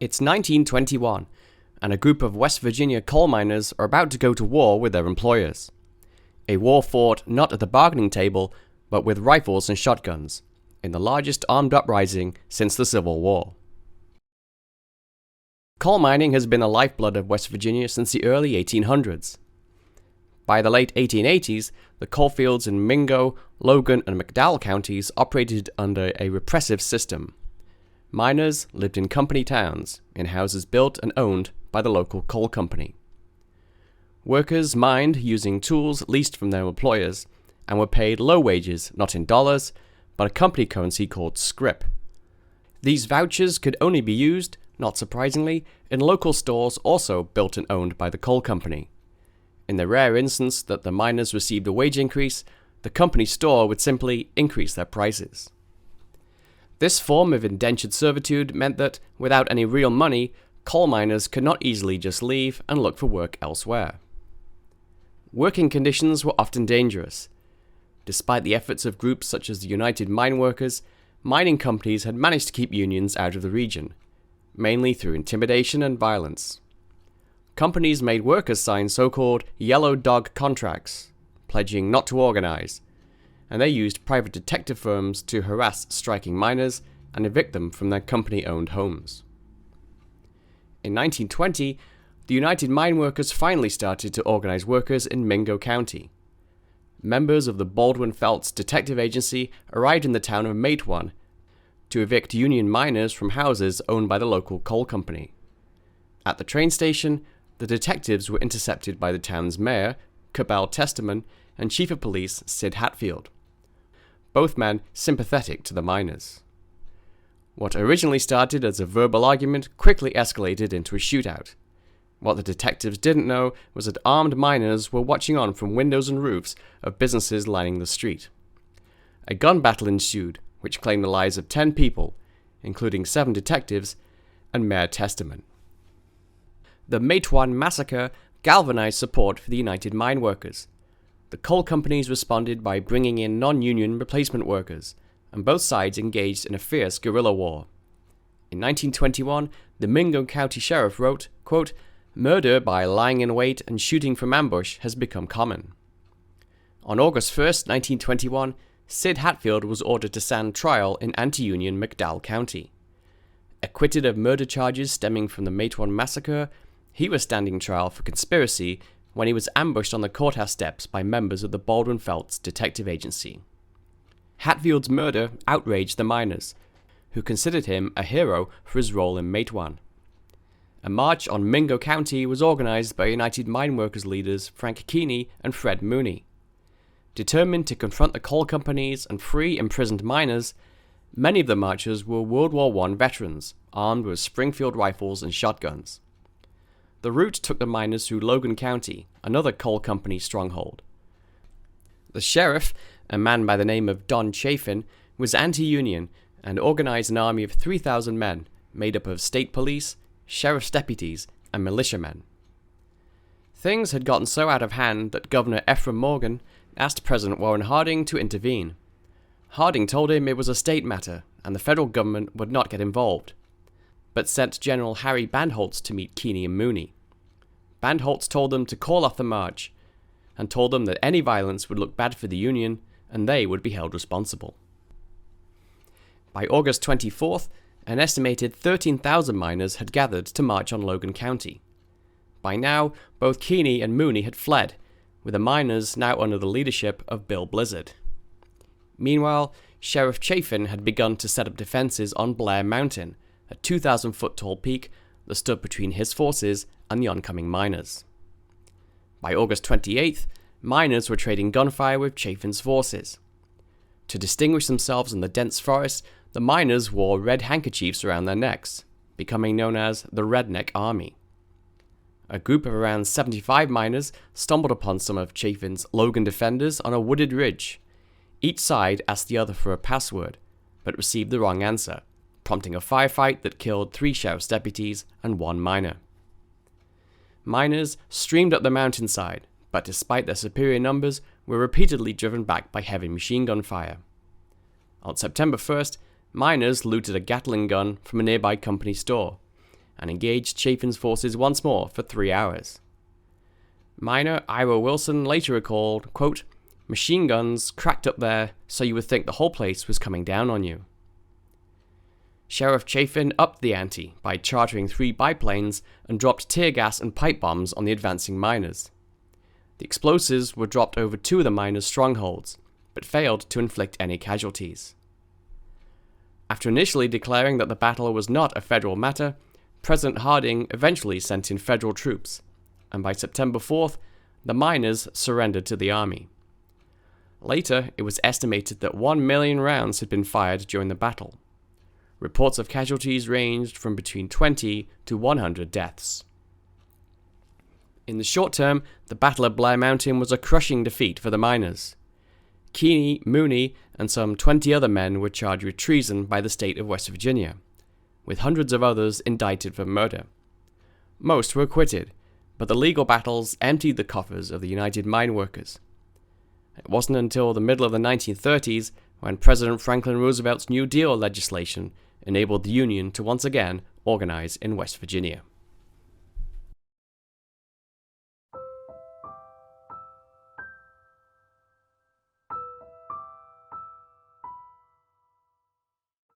It's 1921, and a group of West Virginia coal miners are about to go to war with their employers. A war fought not at the bargaining table, but with rifles and shotguns, in the largest armed uprising since the Civil War. Coal mining has been the lifeblood of West Virginia since the early 1800s. By the late 1880s, the coalfields in Mingo, Logan, and McDowell counties operated under a repressive system. Miners lived in company towns, in houses built and owned by the local coal company. Workers mined using tools leased from their employers, and were paid low wages, not in dollars, but a company currency called scrip. These vouchers could only be used, not surprisingly, in local stores also built and owned by the coal company. In the rare instance that the miners received a wage increase, the company store would simply increase their prices. This form of indentured servitude meant that, without any real money, coal miners could not easily just leave and look for work elsewhere. Working conditions were often dangerous. Despite the efforts of groups such as the United Mine Workers, mining companies had managed to keep unions out of the region, mainly through intimidation and violence. Companies made workers sign so-called yellow dog contracts, pledging not to organize, and they used private detective firms to harass striking miners and evict them from their company-owned homes. In 1920, the United Mine Workers finally started to organize workers in Mingo County. Members of the Baldwin Felts Detective Agency arrived in the town of Matewan to evict union miners from houses owned by the local coal company. At the train station, the detectives were intercepted by the town's mayor, Cabell Testeman, and chief of police, Sid Hatfield, both men sympathetic to the miners. What originally started as a verbal argument quickly escalated into a shootout. What the detectives didn't know was that armed miners were watching on from windows and roofs of businesses lining the street. A gun battle ensued, which claimed the lives of 10 people, including 7 detectives and Mayor Testeman. The Matewan massacre galvanized support for the United Mine Workers. The coal companies responded by bringing in non-union replacement workers, and both sides engaged in a fierce guerrilla war. In 1921, the Mingo County Sheriff wrote, quote, "Murder by lying in wait and shooting from ambush has become common." On August 1st, 1921, Sid Hatfield was ordered to stand trial in anti-union McDowell County. Acquitted of murder charges stemming from the Matewan massacre, he was standing trial for conspiracy when he was ambushed on the courthouse steps by members of the Baldwin Felts Detective Agency. Hatfield's murder outraged the miners, who considered him a hero for his role in Matewan. A march on Mingo County was organized by United Mine Workers leaders Frank Keeney and Fred Mooney. Determined to confront the coal companies and free imprisoned miners, many of the marchers were World War I veterans, armed with Springfield rifles and shotguns. The route took the miners through Logan County, another coal company stronghold. The sheriff, a man by the name of Don Chafin, was anti-union and organized an army of 3,000 men made up of state police, sheriff's deputies, and militiamen. Things had gotten so out of hand that Governor Ephraim Morgan asked President Warren Harding to intervene. Harding told him it was a state matter and the federal government would not get involved, but sent General Harry Bandholtz to meet Keeney and Mooney. Bandholtz told them to call off the march and told them that any violence would look bad for the Union and they would be held responsible. By August 24th, an estimated 13,000 miners had gathered to march on Logan County. By now, both Keeney and Mooney had fled, with the miners now under the leadership of Bill Blizzard. Meanwhile, Sheriff Chafin had begun to set up defenses on Blair Mountain, a 2,000-foot-tall peak that stood between his forces and the oncoming miners. By August 28th, miners were trading gunfire with Chafin's forces. To distinguish themselves in the dense forest, the miners wore red handkerchiefs around their necks, becoming known as the Redneck Army. A group of around 75 miners stumbled upon some of Chafin's Logan defenders on a wooded ridge. Each side asked the other for a password, but received the wrong answer, prompting a firefight that killed 3 sheriff's deputies and 1 miner. Miners streamed up the mountainside, but despite their superior numbers, were repeatedly driven back by heavy machine gun fire. On September 1st, miners looted a Gatling gun from a nearby company store, and engaged Chapin's forces once more for 3 hours. Miner Ira Wilson later recalled, quote, "Machine guns cracked up there so you would think the whole place was coming down on you." Sheriff Chapin upped the ante by chartering 3 biplanes and dropped tear gas and pipe bombs on the advancing miners. The explosives were dropped over 2 of the miners' strongholds, but failed to inflict any casualties. After initially declaring that the battle was not a federal matter, President Harding eventually sent in federal troops, and by September 4th, the miners surrendered to the army. Later, it was estimated that 1 million rounds had been fired during the battle. Reports of casualties ranged from between 20 to 100 deaths. In the short term, the Battle of Blair Mountain was a crushing defeat for the miners. Keeney, Mooney, and some 20 other men were charged with treason by the state of West Virginia, with hundreds of others indicted for murder. Most were acquitted, but the legal battles emptied the coffers of the United Mine Workers. It wasn't until the middle of the 1930s when President Franklin Roosevelt's New Deal legislation enabled the Union to once again organize in West Virginia.